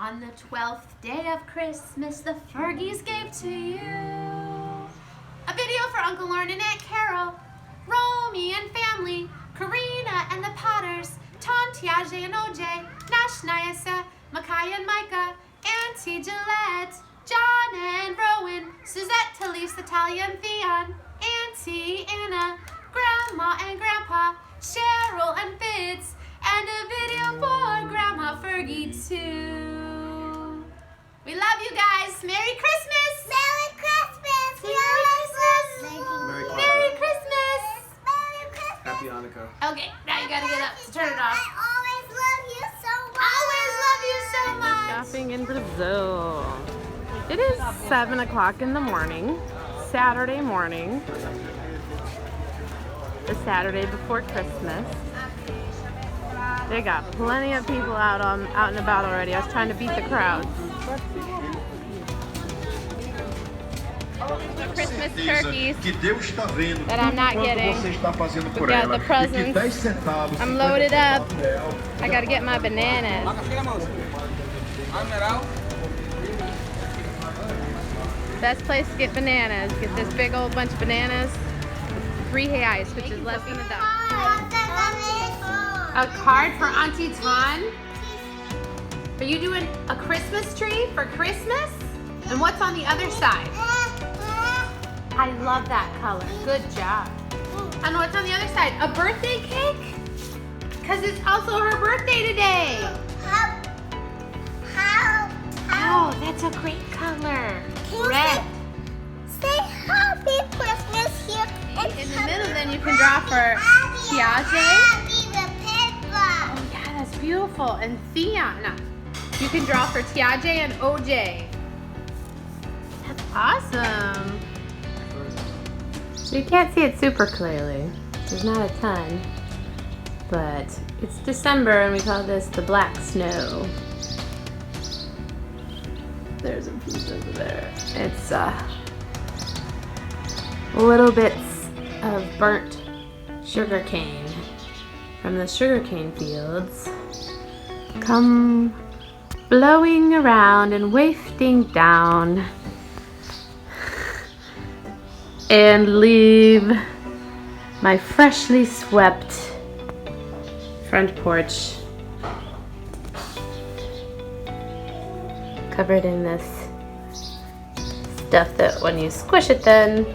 On the 12th day of Christmas, the Fergies gave to you a video for Uncle Lauren and Aunt Carol, Romy and family, Karina and the Potters, Tom, Tiajae and OJ, Nash, Nyasa, Micaiah and Micah, Auntie, Gillette, John and Rowan, Suzette, Talisa, Talia and Theon, Auntie, Anna, Grandma and Grandpa, Cheryl and Fitz, and a video for Grandma Fergie too. We love you guys. Merry Christmas! Merry Christmas! Merry Christmas! Merry Christmas! Merry Christmas! Happy Hanukkah. Okay, now you gotta get up to turn it off. I always love you so much. Always love you so much. Shopping in Brazil. It is 7 o'clock in the morning, Saturday morning, the Saturday before Christmas. They got plenty of people out and about already. I was trying to beat the crowd. Christmas turkeys that I'm not getting. We got the presents. I'm loaded up. I gotta get my bananas. Best place to get bananas. Get this big old bunch of bananas. 3 reais, which is less than $1. A card for Auntie Tan? Are you doing a Christmas tree for Christmas? And what's on the other side? I love that color. Good job. And what's on the other side? A birthday cake? Because it's also her birthday today. Oh, that's a great color. Red. Say Happy Christmas here. In the middle, then you can draw for Tiajae. Oh yeah, that's beautiful. And Theon. No. You can draw for Tiajae and OJ. That's awesome. You can't see it super clearly. There's not a ton. But it's December and we call this the black snow. There's a piece over there. It's little bits of burnt sugar cane from the sugarcane fields come blowing around and wafting down and leave my freshly swept front porch covered in this stuff that when you squish it then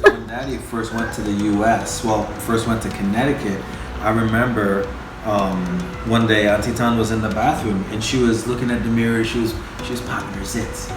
When Daddy first went to the U.S., first went to Connecticut, I remember one day Auntie Tan was in the bathroom and she was looking at the mirror. She was popping her zits,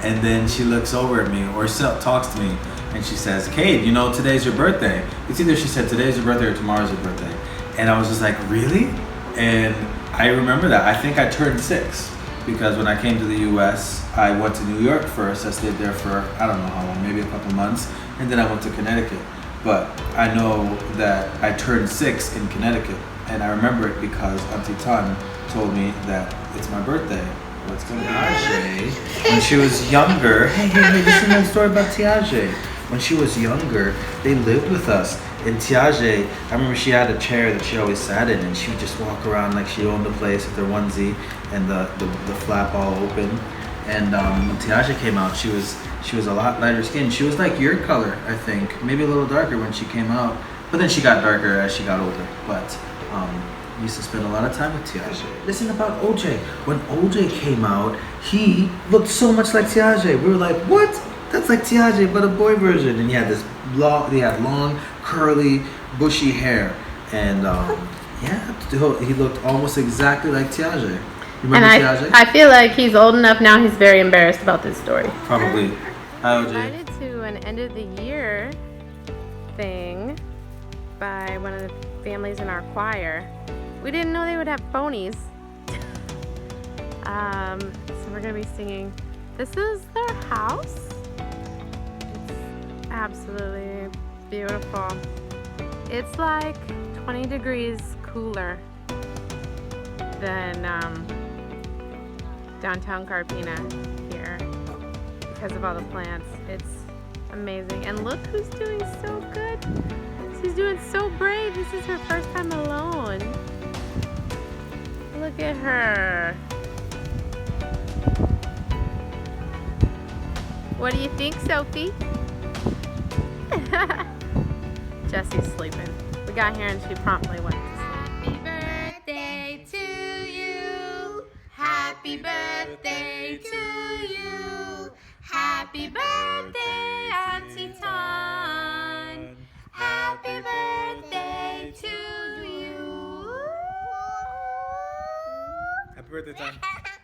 and then she looks over at me or talks to me and she says, "Kate, you know today's your birthday." It's either she said today's your birthday or tomorrow's your birthday, and I was just like, really? And I remember that. I think I turned 6. Because when I came to the U.S., I went to New York first. I stayed there for, I don't know how long, maybe a couple months. And then I went to Connecticut. But I know that I turned 6 in Connecticut. And I remember it because Auntie Tan told me that it's my birthday. What's going on? Tiajae, when she was younger, hey, listen to the story about Tiajae. When she was younger, they lived with us. And Tiajae, I remember she had a chair that she always sat in, and she would just walk around like she owned the place with her onesie and the flap all open. And when Tiajae came out, she was a lot lighter skinned. She was like your color, I think, maybe a little darker when she came out. But then she got darker as she got older. But used to spend a lot of time with Tiajae. Listen about OJ. When OJ came out, he looked so much like Tiajae. We were like, what? That's like Tiajae, but a boy version. And he had long, curly, bushy hair. And yeah, he looked almost exactly like Tiajae. Remember Tiajae? I feel like he's old enough now, he's very embarrassed about this story. Probably. Hi, OJ. Invited to an end of the year thing by one of the families in our choir. We didn't know they would have ponies. So we're gonna be singing. This is their house. It's absolutely beautiful. It's like 20 degrees cooler than downtown Carpina here because of all the plants. It's amazing. And look who's doing so good. She's doing so brave. This is her first time alone. Look at her. What do you think, Sophie? Jessie's sleeping. We got here and she promptly went to sleep. Happy birthday to you. Happy birthday to you. Happy birthday, Auntie Ton. Happy birthday to you. Happy birthday, Ton.